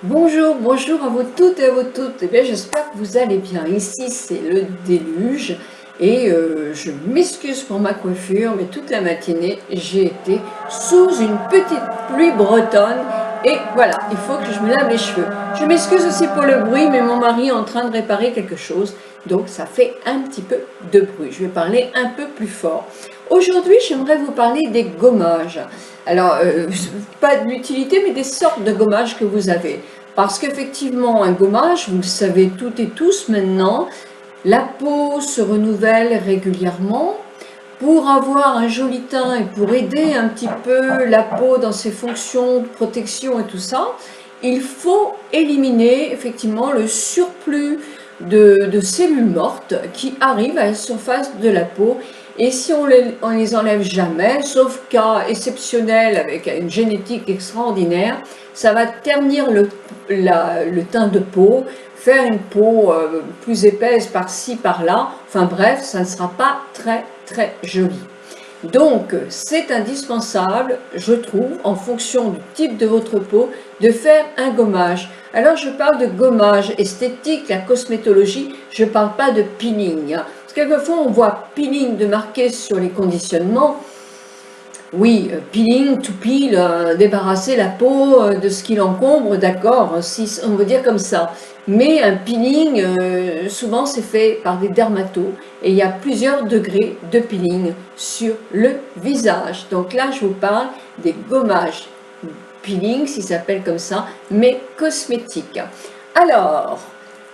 Bonjour, bonjour à vous toutes et à vous toutes. Eh bien, j'espère que vous allez bien. Ici, c'est le déluge et je m'excuse pour ma coiffure, mais toute la matinée, j'ai été sous une petite pluie bretonne et voilà, il faut que je me lave les cheveux. Je m'excuse aussi pour le bruit, mais mon mari est en train de réparer quelque chose, donc ça fait un petit peu de bruit. Je vais parler un peu plus fort. Aujourd'hui, j'aimerais vous parler des gommages. Alors, pas de l'utilité, mais des sortes de gommages que vous avez. Parce qu'effectivement, un gommage, vous le savez toutes et tous maintenant, la peau se renouvelle régulièrement. Pour avoir un joli teint et pour aider un petit peu la peau dans ses fonctions de protection et tout ça, il faut éliminer effectivement le surplus de cellules mortes qui arrivent à la surface de la peau. Et si on les enlève jamais, sauf cas exceptionnel avec une génétique extraordinaire, ça va ternir le teint de peau, faire une peau plus épaisse par-ci, par-là. Enfin bref, ça ne sera pas très joli. Donc, c'est indispensable, je trouve, en fonction du type de votre peau, de faire un gommage. Alors, je parle de gommage esthétique, la cosmétologie, je ne parle pas de peeling. Parce que quelquefois, on voit peeling de marqué sur les conditionnements. Oui, peeling, to peel, débarrasser la peau de ce qui l'encombre, d'accord, si on veut dire comme ça. Mais un peeling, souvent c'est fait par des dermatos et il y a plusieurs degrés de peeling sur le visage. Donc là, je vous parle des gommages peeling, s'ils s'appellent comme ça, mais cosmétiques. Alors,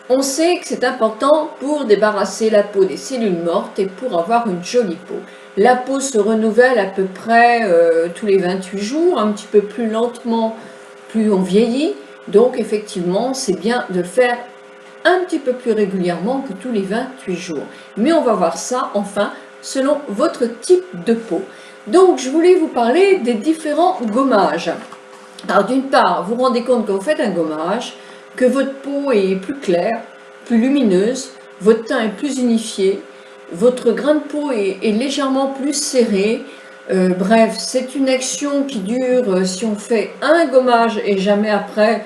on sait que c'est important pour débarrasser la peau des cellules mortes et pour avoir une jolie peau. La peau se renouvelle à peu près tous les 28 jours, un petit peu plus lentement, plus on vieillit. Donc effectivement, c'est bien de le faire un petit peu plus régulièrement que tous les 28 jours. Mais on va voir ça enfin selon votre type de peau. Donc je voulais vous parler des différents gommages. Alors d'une part, vous vous rendez compte que vous faites un gommage, que votre peau est plus claire, plus lumineuse, votre teint est plus unifié, votre grain de peau est légèrement plus serré. Bref, c'est une action qui dure, si on fait un gommage et jamais après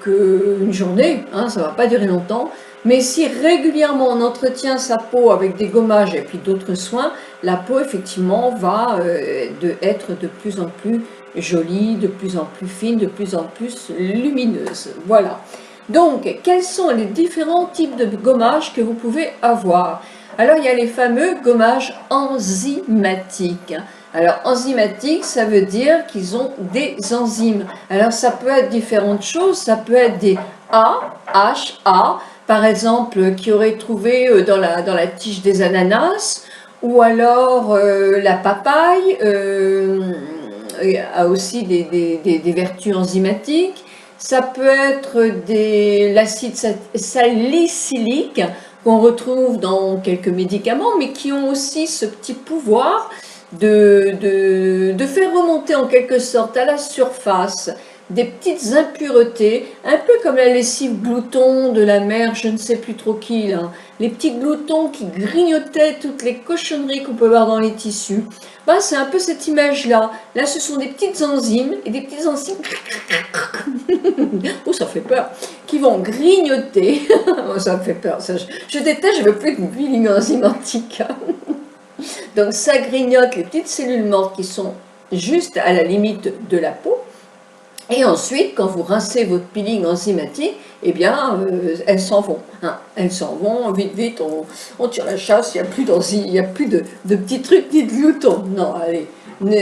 une journée, hein, ça ne va pas durer longtemps. Mais si régulièrement on entretient sa peau avec des gommages et puis d'autres soins, la peau effectivement va être de plus en plus jolie, de plus en plus fine, de plus en plus lumineuse. Voilà. Donc, quels sont les différents types de gommages que vous pouvez avoir? Alors, il y a les fameux gommages enzymatiques. Alors, enzymatique, ça veut dire qu'ils ont des enzymes. Alors, ça peut être différentes choses. Ça peut être des AHA, par exemple, qui auraient trouvé dans la tige des ananas, ou alors la papaye a aussi des vertus enzymatiques. Ça peut être l'acide salicylique qu'on retrouve dans quelques médicaments, mais qui ont aussi ce petit pouvoir de faire remonter en quelque sorte à la surface des petites impuretés, un peu comme la lessive glouton de la mère, je ne sais plus trop qui, là. Les petits gloutons qui grignotaient toutes les cochonneries qu'on peut voir dans les tissus. Ben, c'est un peu cette image-là. Là, ce sont des petites enzymes, et des petites enzymes, oh, ça fait peur, qui vont grignoter. Oh, ça me fait peur. Ça, je déteste, je ne veux plus de peeling enzymatique. Donc, ça grignote les petites cellules mortes qui sont juste à la limite de la peau. Et ensuite, quand vous rincez votre peeling enzymatique, eh bien, elles s'en vont. Hein. Elles s'en vont, vite, on tire la chasse, il n'y a plus d'enzymes, il n'y a plus de petits trucs ni de gloutons. Non, allez,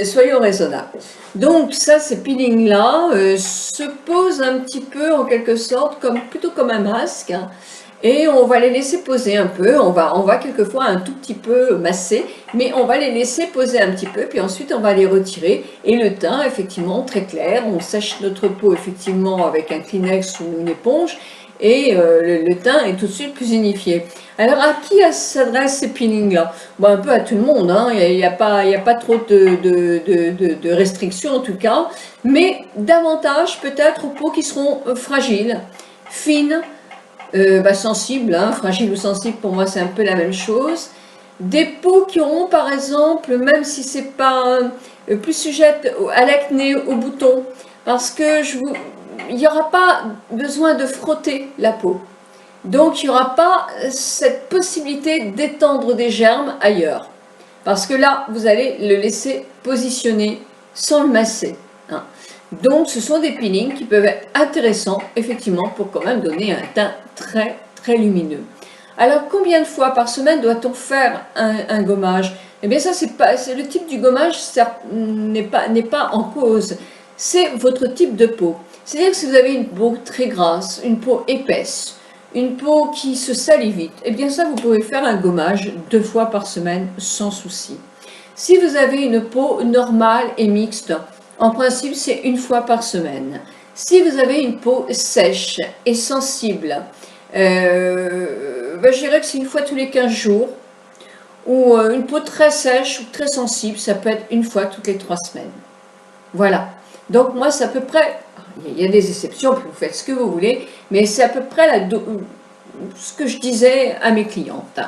soyons raisonnables. Donc, ça, ces peelings-là se posent un petit peu, en quelque sorte, plutôt comme un masque. Hein. Et on va les laisser poser un peu, on va quelquefois un tout petit peu masser, mais on va les laisser poser un petit peu, puis ensuite on va les retirer. Et le teint, effectivement, très clair, on sèche notre peau effectivement avec un Kleenex ou une éponge, et le teint est tout de suite plus unifié. Alors à qui s'adressent ces peelings-là? Bon, un peu à tout le monde, hein. Il n'y a pas trop de restrictions en tout cas, mais davantage peut-être aux peaux qui seront fragiles, fines, sensible, hein, fragile ou sensible, pour moi c'est un peu la même chose. Des peaux qui auront par exemple, même si c'est pas plus sujette à l'acné, aux boutons, parce que il n'y aura pas besoin de frotter la peau. Donc il n'y aura pas cette possibilité d'étendre des germes ailleurs. Parce que là, vous allez le laisser positionner sans le masser. Hein. Donc ce sont des peelings qui peuvent être intéressants, effectivement, pour quand même donner un teint très très lumineux. Alors combien de fois par semaine doit-on faire un gommage? Eh bien ça, c'est le type du gommage n'est pas en cause. C'est votre type de peau. C'est-à-dire que si vous avez une peau très grasse, une peau épaisse, une peau qui se salit vite, eh bien ça, vous pouvez faire un gommage 2 fois par semaine sans souci. Si vous avez une peau normale et mixte, en principe, c'est 1 fois par semaine. Si vous avez une peau sèche et sensible, je dirais que c'est 1 fois tous les 15 jours. Ou une peau très sèche ou très sensible, ça peut être 1 fois toutes les 3 semaines. Voilà. Donc moi, c'est à peu près, il y a des exceptions, vous faites ce que vous voulez, mais c'est à peu près ce que je disais à mes clientes.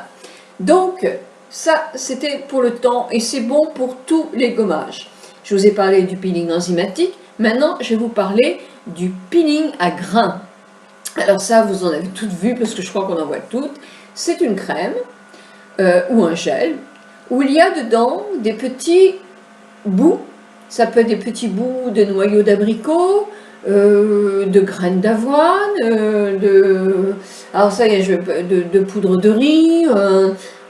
Donc, ça, c'était pour le temps, et c'est bon pour tous les gommages. Je vous ai parlé du peeling enzymatique, maintenant je vais vous parler du peeling à grains. Alors ça, vous en avez toutes vu, parce que je crois qu'on en voit toutes. C'est une crème, ou un gel, où il y a dedans des petits bouts, ça peut être des petits bouts de noyaux d'abricot, de graines d'avoine, alors ça y est, de poudre de riz,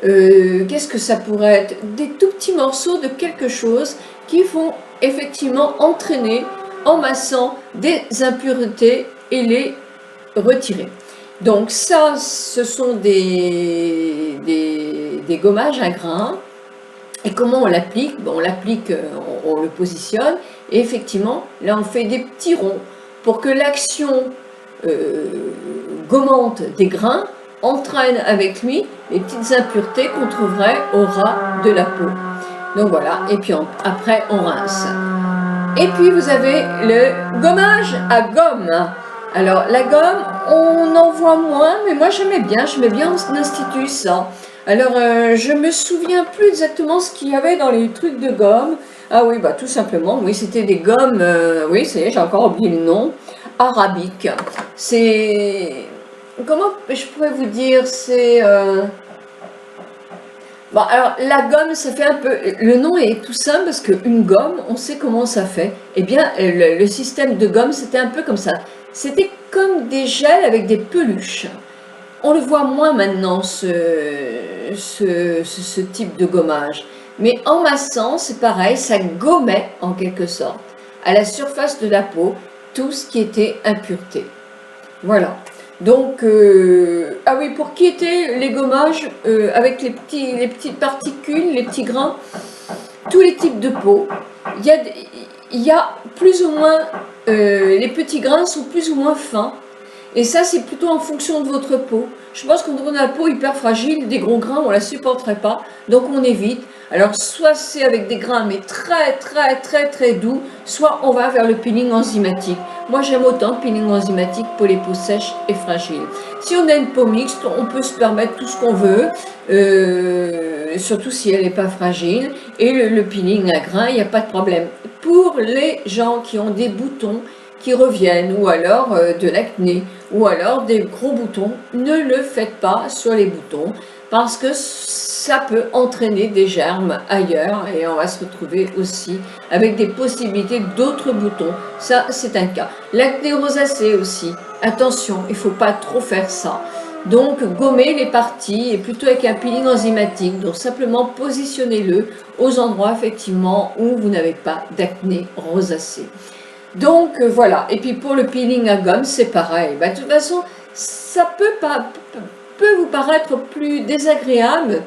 qu'est-ce que ça pourrait être? Des tout petits morceaux de quelque chose qui vont effectivement entraîner, en massant, des impuretés et les retirer. Donc ça, ce sont des gommages à grains. Et comment on l'applique? On l'applique, on le positionne, et effectivement, là on fait des petits ronds pour que l'action gommante des grains entraîne avec lui les petites impuretés qu'on trouverait au ras de la peau. Donc voilà, et puis après on rince. Et puis vous avez le gommage à gomme. Alors la gomme, on en voit moins, mais moi j'aimais bien en institut ça. Alors je me souviens plus exactement ce qu'il y avait dans les trucs de gomme. Ah oui, bah tout simplement, oui, c'était des gommes, oui, ça y est, j'ai encore oublié le nom, arabique. C'est, comment je pourrais vous dire, c'est... Bon, alors la gomme, ça fait un peu, le nom est tout simple parce qu'une gomme, on sait comment ça fait. Eh bien, le système de gomme, c'était un peu comme ça. C'était comme des gels avec des peluches. On le voit moins maintenant, ce type de gommage. Mais en massant, c'est pareil, ça gommait en quelque sorte à la surface de la peau tout ce qui était impureté. Voilà. Donc, ah oui, pour qui étaient les gommages avec les petites particules, les petits grains, tous les types de peau, il y a plus ou moins, les petits grains sont plus ou moins fins, et ça c'est plutôt en fonction de votre peau. Je pense qu'on a la peau hyper fragile, des gros grains on la supporterait pas, donc on évite. Alors soit c'est avec des grains mais très doux, soit on va vers le peeling enzymatique. Moi j'aime autant le peeling enzymatique pour les peaux sèches et fragiles. Si on a une peau mixte, on peut se permettre tout ce qu'on veut, surtout si elle n'est pas fragile. Et le peeling à grains, il n'y a pas de problème. Pour les gens qui ont des boutons qui reviennent, ou alors de l'acné, ou alors des gros boutons, ne le faites pas sur les boutons, parce que ça peut entraîner des germes ailleurs, et on va se retrouver aussi avec des possibilités d'autres boutons. Ça, c'est un cas. L'acné rosacée aussi, attention, il ne faut pas trop faire ça. Donc, gommez les parties, et plutôt avec un peeling enzymatique, donc simplement positionnez-le aux endroits, effectivement, où vous n'avez pas d'acné rosacée. Donc voilà, et puis pour le peeling à gomme, c'est pareil. De toute façon, ça peut vous paraître plus désagréable.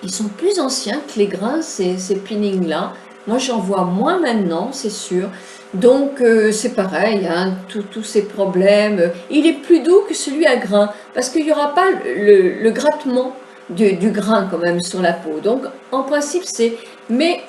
Ils sont plus anciens que les grains, ces peelings-là. Moi, j'en vois moins maintenant, c'est sûr. Donc c'est pareil, hein, tous ces problèmes. Il est plus doux que celui à grains, parce qu'il n'y aura pas le grattement du grain quand même sur la peau. Donc en principe, c'est... Mais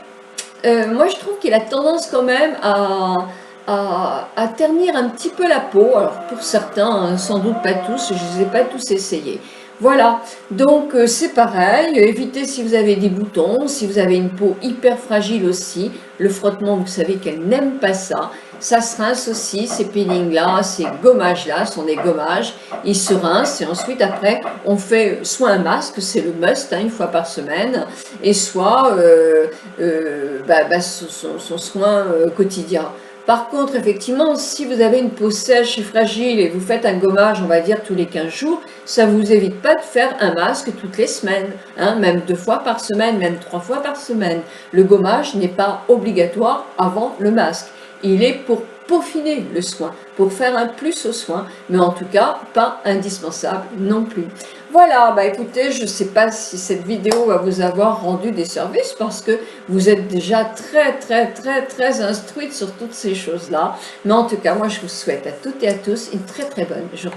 moi, je trouve qu'il a tendance quand même à ternir un petit peu la peau. Alors pour certains, hein, sans doute pas tous, je ne les ai pas tous essayés. Voilà, donc c'est pareil, évitez si vous avez des boutons, si vous avez une peau hyper fragile aussi, le frottement, vous savez qu'elle n'aime pas ça. ça se rince aussi, ces peelings-là, ces gommages-là sont des gommages, ils se rincent et ensuite après on fait soit un masque, c'est le must, hein, une fois par semaine, et soit son soin quotidien. Par contre, effectivement, si vous avez une peau sèche et fragile et vous faites un gommage, on va dire tous les 15 jours, ça ne vous évite pas de faire un masque toutes les semaines, hein, même 2 fois par semaine, même 3 fois par semaine. Le gommage n'est pas obligatoire avant le masque. Il est pour peaufiner le soin, pour faire un plus au soin, mais en tout cas pas indispensable non plus. Voilà, bah écoutez, je ne sais pas si cette vidéo va vous avoir rendu des services parce que vous êtes déjà très instruite sur toutes ces choses-là. Mais en tout cas, moi je vous souhaite à toutes et à tous une très bonne journée.